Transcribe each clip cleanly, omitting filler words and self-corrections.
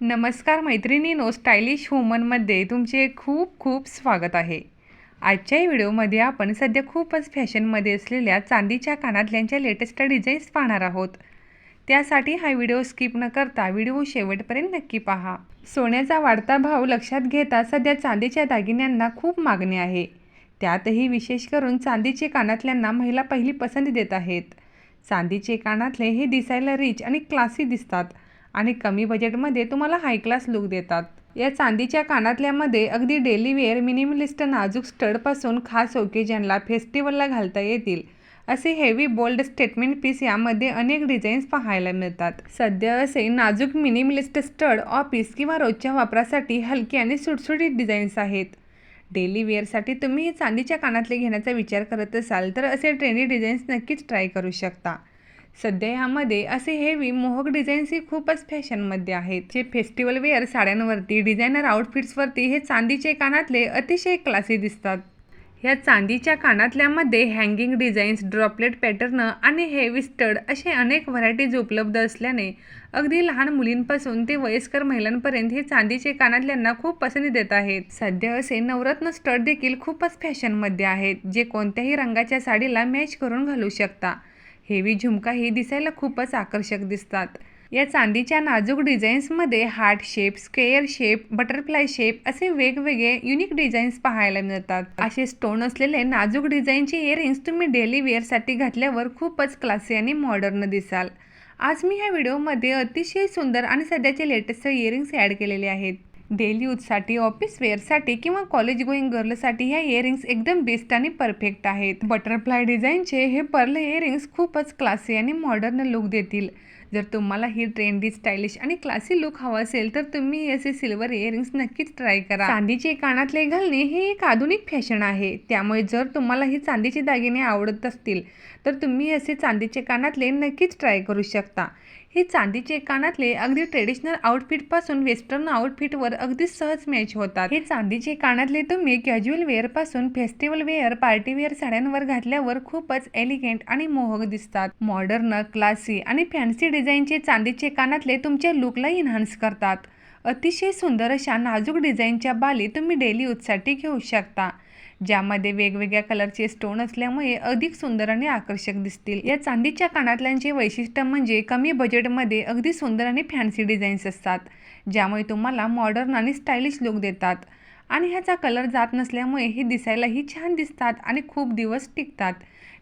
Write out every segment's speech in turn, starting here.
नमस्कार मैत्रिणींनो, स्टायलिश वुमनमध्ये तुमचे खूप खूप स्वागत आहे। आजच्या व्हिडिओमध्ये आपण सध्या खूपच फॅशनमध्ये असलेल्या चांदीच्या कानातल्यांच्या लेटेस्ट डिझाईन्स पाहणार आहोत। त्यासाठी हा व्हिडिओ स्किप न करता व्हिडिओ शेवटपर्यंत नक्की पहा। सोन्याचा वाढता भाव लक्षात घेता सध्या चांदीच्या दागिन्यांना खूप मागणी आहे। त्यातही विशेष करून चांदीचे कानातल्यांना महिला पहिली पसंती देत आहेत। चांदीचे कानातले हे दिसायला रिच आणि क्लासी दिसतात आणि कमी बजेटमध्ये तुम्हाला हाय क्लास लुक देतात। या चांदीच्या कानातल्यामध्ये अगदी डेली वेअर, मिनिमलिस्ट नाजूक स्टडपासून खास ओकेजनला, फेस्टिवलला घालता येतील असे हेवी बोल्ड स्टेटमेंट पीस यामध्ये अनेक डिझाईन्स पाहायला मिळतात। सध्या असे नाजूक मिनिमलिस्ट स्टड ऑफिस किंवा रोजच्या वापरासाठी हलके आणि सुटसुटीत डिझाईन्स आहेत। डेली वेअरसाठी तुम्ही हे चांदीच्या कानातले घेण्याचा विचार करत असाल तर असे ट्रेंडी डिझाईन्स नक्कीच ट्राय करू शकता। सध्या यामध्ये असे हेवी मोहक डिझाईन्स ही खूपच फॅशनमध्ये आहेत, जे फेस्टिवल वेअर साड्यांवरती, डिझायनर आउटफिट्सवरती हे चांदीचे कानातले अतिशय क्लासी दिसतात। ह्या चांदीच्या कानातल्यामध्ये हँगिंग डिझाईन्स, ड्रॉपलेट पॅटर्न आणि हेवी स्टड असे अनेक व्हरायटीज उपलब्ध असल्याने अगदी लहान मुलींपासून ते वयस्कर महिलांपर्यंत हे चांदीचे कानातल्यांना खूप पसंती देत आहेत। सध्या असे नवरत्न स्टड देखील खूपच फॅशनमध्ये आहेत, जे कोणत्याही रंगाच्या साडीला मॅच करून घालू शकता। हेवी झुमकाही दिसायला खूपच आकर्षक दिसतात। या चांदीच्या नाजूक डिझाईन्समध्ये heart shape, square shape, butterfly shape असे वेगवेगळे युनिक डिझाईन्स पाहायला मिळतात। असे स्टोन असलेले नाजूक डिझाईनचे इयरिंग्स तुम्ही डेली वेअरसाठी घातल्यावर खूपच क्लासी आणि मॉडर्न दिसाल। आज मी ह्या व्हिडिओमध्ये अतिशय सुंदर आणि सध्याचे लेटेस्ट इयरिंग्स ॲड केलेले आहेत। डेली यूजसाठी, ऑफिस वेअरसाठी किंवा कॉलेज गोईंग गर्लसाठी ह्या इयरिंग्स एकदम बेस्ट आणि परफेक्ट आहेत। बटरफ्लाय डिझाईनचे हे पर्ल इयरिंग्स खूपच क्लासी आणि मॉडर्न लुक देतील। जर तुम्हाला ही ट्रेंडी, स्टायलिश आणि क्लासी लुक हवा असेल तर तुम्ही असे सिल्वर इयरिंग्स नक्कीच ट्राय करा। चांदीचे कानातले घालणे हे एक आधुनिक फॅशन आहे, त्यामुळे जर तुम्हाला ही चांदीचे दागिने आवडत असतील तर तुम्ही असे चांदीचे कानातले नक्कीच ट्राय करू शकता। हे चांदीचे कानातले अगदी ट्रेडिशनल आउटफिटपासून वेस्टर्न आउटफिटवर अगदी सहज मॅच होतात। हे चांदीचे कानातले तुम्ही कॅज्युअल वेअरपासून फेस्टिवल वेअर, पार्टी वेअर साड्यांवर घातल्यावर खूपच एलिगंट आणि मोहक दिसतात। मॉडर्न, क्लासी आणि फॅन्सी डिझाईनचे चांदीचे कानातले तुमच्या लुकला एन्हान्स करतात। अतिशय सुंदर अशा नाजूक डिझाईनच्या बाली तुम्ही डेली यूजसाठी घेऊ शकता, ज्यामध्ये वेगवेगळ्या कलरचे स्टोन असल्यामुळे अधिक सुंदर आणि आकर्षक दिसतील। या चांदीच्या कानातल्यांचे वैशिष्ट्य म्हणजे कमी बजेटमध्ये अगदी सुंदर आणि फॅन्सी डिझाईन्स असतात, ज्यामुळे तुम्हाला मॉडर्न आणि स्टायलिश लुक देतात आणि ह्याचा कलर जात नसल्यामुळे हे दिसायलाही छान दिसतात आणि खूप दिवस टिकतात।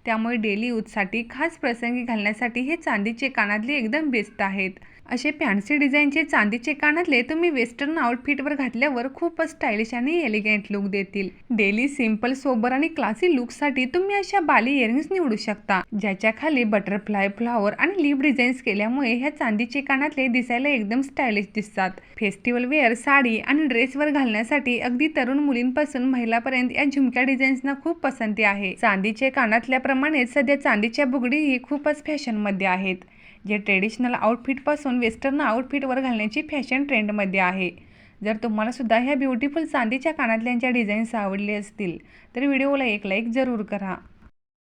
त्यामुळे डेली यूजसाठी, खास प्रसंगी घालण्यासाठी हे चांदीचे कानातले एकदम बेस्ट आहेत। असे फॅन्सी डिझाईनचे चांदीचे कानातले तुम्ही वेस्टर्न आउटफिटवर घातल्यावर खूपच स्टायलिश आणि एलिगंट लुक देतील। डेली सिंपल, सोबर आणि क्लासी लुकसाठी तुम्ही अशा बाली इयरिंग्स निवडू शकता, ज्याच्या खाली बटरफ्लाय, फ्लॉवर आणि लीफ डिझाईन्स केल्यामुळे ह्या चांदीचे कानातले दिसायला एकदम स्टायलिश दिसतात। फेस्टिवल वेअर, साडी आणि ड्रेसवर घालण्यासाठी अगदी तरुण मुलींपासून महिलांपर्यंत या झुमक्या डिझाईन्सना खूप पसंती आहे। चांदीचे कानातल्याप्रमाणेच सध्या चांदीच्या बुगडीही खूपच फॅशनमध्ये आहेत, जे ट्रेडिशनल आउटफिटपासून वेस्टर्न आउटफिटवर घालण्याची फॅशन ट्रेंडमध्ये आहे। जर तुम्हाला सुद्धा ह्या ब्युटिफुल चांदीच्या कानातल्यांच्या डिझाईन्स आवडले असतील तर व्हिडिओला एक लाईक जरूर करा।